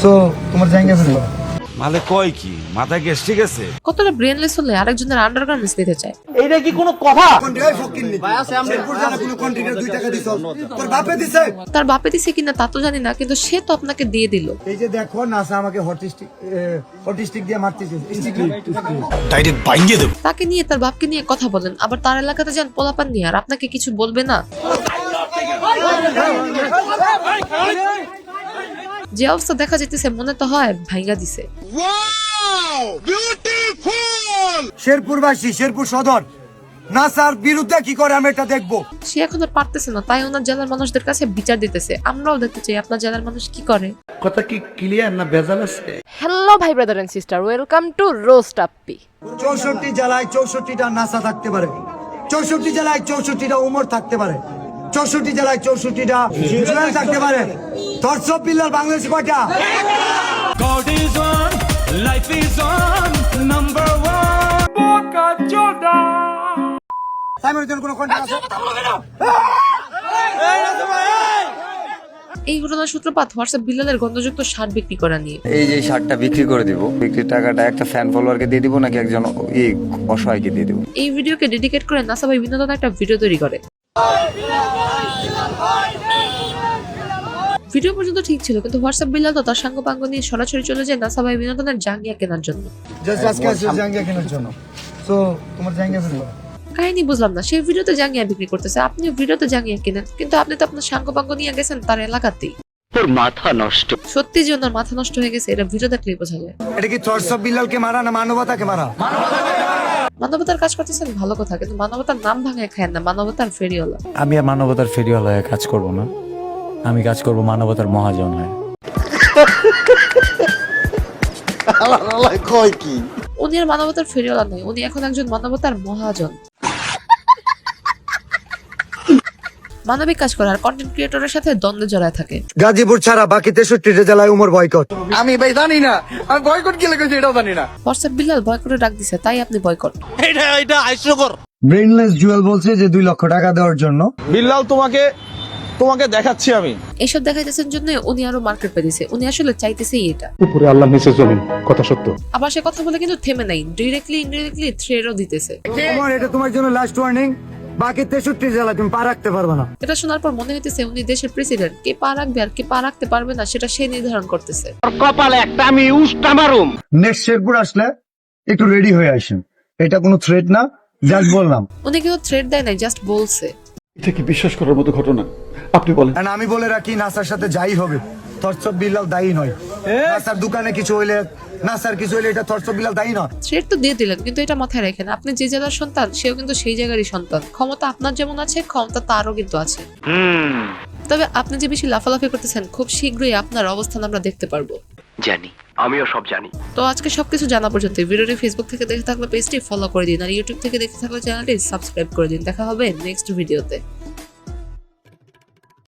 So তোমার জায়গা ফেললো মালে কয় কি মাথা গ্যাস ঠিক আছে? কতটা ব্রেনলেস হলে আরেকজনের আন্ডারগার্মেন্টস নিতে চায়। এইটা কি কোনো কথা? তোর বাপে দিছে তার বাপে দিছে কিনা তা তো জানি না, কিন্তু সে তো আপনাকে দিয়ে দিল। এই যে দেখো নাসা আমাকে হটিস্টিক দিয়ে মারতেছে। ডাইরেক্ট বাইঙ্গে দেব। তাকে নিয়ে তার বাপকে নিয়ে কথা বলেন, আবার তার এলাকাতে যান পোলাপান নিয়ে, আর আপনাকে কিছু বলবে না। যে অবস্থা দেখা যেতেছে মনে তো হয় ভাইঙ্গা দিছে। শেরপুরবাসী, শেরপুর সদর নাসার বিরুদ্ধে কি করে আমি এটা দেখবো। সে এখন আর পারতেছে না, তাই ওনার জেলার মানুষদের কাছে বিচার দিতেছে। আমরাও দেখতে চাই আপনার জেলার মানুষ কি করে। কথা কি ক্লিয়ার না ভেজাল আছে? হ্যালো ভাই brother and sister, welcome to roast আপ্পি। 64 জেলায় 64টা নাসা থাকতে পারে, 64 জেলায় 64টা উমর থাকতে পারে, 64 জেলায় 64টা জুয়েল থাকতে পারে। দর্শক বিল্লাল বাংলাদেশে কয়টা? God is on, life is on, number one. Boca Jordan. সাইমনের জন্য কোনো কন্টেন্ট আছে? এই ঘটনার সূত্রপাত হোয়াটসঅ্যাপ বিল্লালের গন্ধযুক্ত শার্ট বিক্রি করা নিয়ে। এই যে শার্টটা বিক্রি করে দিব, বিক্রির টাকাটা একটা ফ্যান ফলোয়ারকে দিয়ে দিব নাকি একজন অসহায়কে দিয়ে দিব? এই ভিডিওকে ডেডিকেট করে নাসা ভাই বিনোদন একটা ভিডিও তৈরি করে। ভিডিও পর্যন্ত ঠিক ছিল, কিন্তু হোয়াটসঅ্যাপ বিল্লাল তো তার সাঙ্গপাঙ্গ নিয়ে সরাসরি চলে যায় নাসা ভাই বিনোদনের জাঙ্গিয়া কেনার জন্য। জাস্ট আজকে আসছে জাঙ্গিয়া কেনার জন্য। সো তোমার জাঙ্গিয়া ফেললো। কাহিনী বুঝলাম না, সেই ভিডিওতে জাঙ্গিয়া বিক্রি করতেছে, আপনিও ভিডিওতে জাঙ্গিয়া কেনেন, কিন্তু আপনি তো আপনার সাঙ্গপাঙ্গ নিয়ে গেছেন তার এলাকাতেই। তোর মাথা নষ্ট। সত্যি যে ওনার মাথা নষ্ট হয়ে গেছে, এটা ভিডিও দেখলেই বোঝা যায়। এটা কি হোয়াটসঅ্যাপ বিল্লালকে মারা না মানবতাকে মারা? মানবতার কাজ করতেছেন ভালো কথা, কিন্তু মানবতার নাম ভাঙায় খায় না, মানবতার ফেরিওয়ালা। আমি আর মানবতার ফেরিওয়ালা হয়ে কাজ করব না, আমি কাজ করব মানবতার মহাজন হয়ে। কয় কি? উনি আর মানবতার ফেরিওয়ালা নয়, উনি এখন একজন মানবতার মহাজন। মানবিক কাজ করার কন্টেন্ট ক্রিয়েটরের সাথে দ্বন্দ্বে জড়ায় থাকে। গাজীপুর ছাড়া বাকি 63টা জেলায় উমর বয়কট। আমি ভাই জানি না, আমি বয়কট কি লেগেছে এটাও জানি না। হোয়াটসঅ্যাপ বিল্লাল বয়কটে ডাক দিছে, তাই আপনি বয়কট। এটা হাস্যকর। ব্রেইনলেস জুয়েল বলছে যে 2 লক্ষ টাকা দেওয়ার জন্য। বিল্লাল তোমাকে দেখাচ্ছি আমি। এইসব দেখাইতেছেন জন্য উনি আরো মার্কেট পেয়েছে। উনি আসলে চাইতেছেই এটা। উপরে আল্লাহ নিচে জমিন, কথা সত্য। আবার সে কথা বলে কিন্তু থেমে নাই, ডিরেক্টলি ইনডিরেক্টলি থ্রেটও দিতেছে। উমর, এটা তোমার জন্য লাস্ট ওয়ার্নিং। বাকি 63 জেলা তুমি পা রাখতে পারবে না। এটা শোনার পর মনে হইতেছে উনি দেশের প্রেসিডেন্ট। কে পা রাখবে আর কে পা রাখতে পারবে না সেটা সে নির্ধারণ করতেছে। কপালে একটা আমি উষ্টা মারুম। নেক্সট শেরপুর আসলে একটু রেডি হয়ে আসেন। এটা কোনো থ্রেট না, জাস্ট বললাম। উনি কিন্তু থ্রেট দেয় নাই, জাস্ট বলছে। এটা কি বিশ্বাস করার মতো ঘটনা? আপনি বলেন। আর আমি বলে রাখি, নাসার সাথে যাই হবে, থরসব বিল্লাল দায়ী নয়। নাসার দোকানে কিছু হইলে, নাসার কিছু হইলে এটা থরসব বিল্লাল দায়ী নয়। থ্রেট তো দিয়ে দিলেন, কিন্তু এটা মাথায় রাখেন, আপনি যে জেলার সন্তান সেও কিন্তু সেই জায়গারই সন্তান। ক্ষমতা আপনার যেমন আছে, ক্ষমতা তারও কিন্তু আছে। তবে আপনি যে বেশি লাফালাফি করতেছেন, খুব শীঘ্রই আপনার অবস্থান আমরা দেখতে পারবো। জানি, আমিও সব জানি। তো আজকে সবকিছু জানা পর্যন্ত। ভিডিওটি ফেসবুক থেকে দেখে থাকলে পেজটি ফলো করে দিন, আর ইউটিউব থেকে দেখে থাকলে চ্যানেলটি সাবস্ক্রাইব করে দিন। দেখা হবে নেক্সট ভিডিওতে।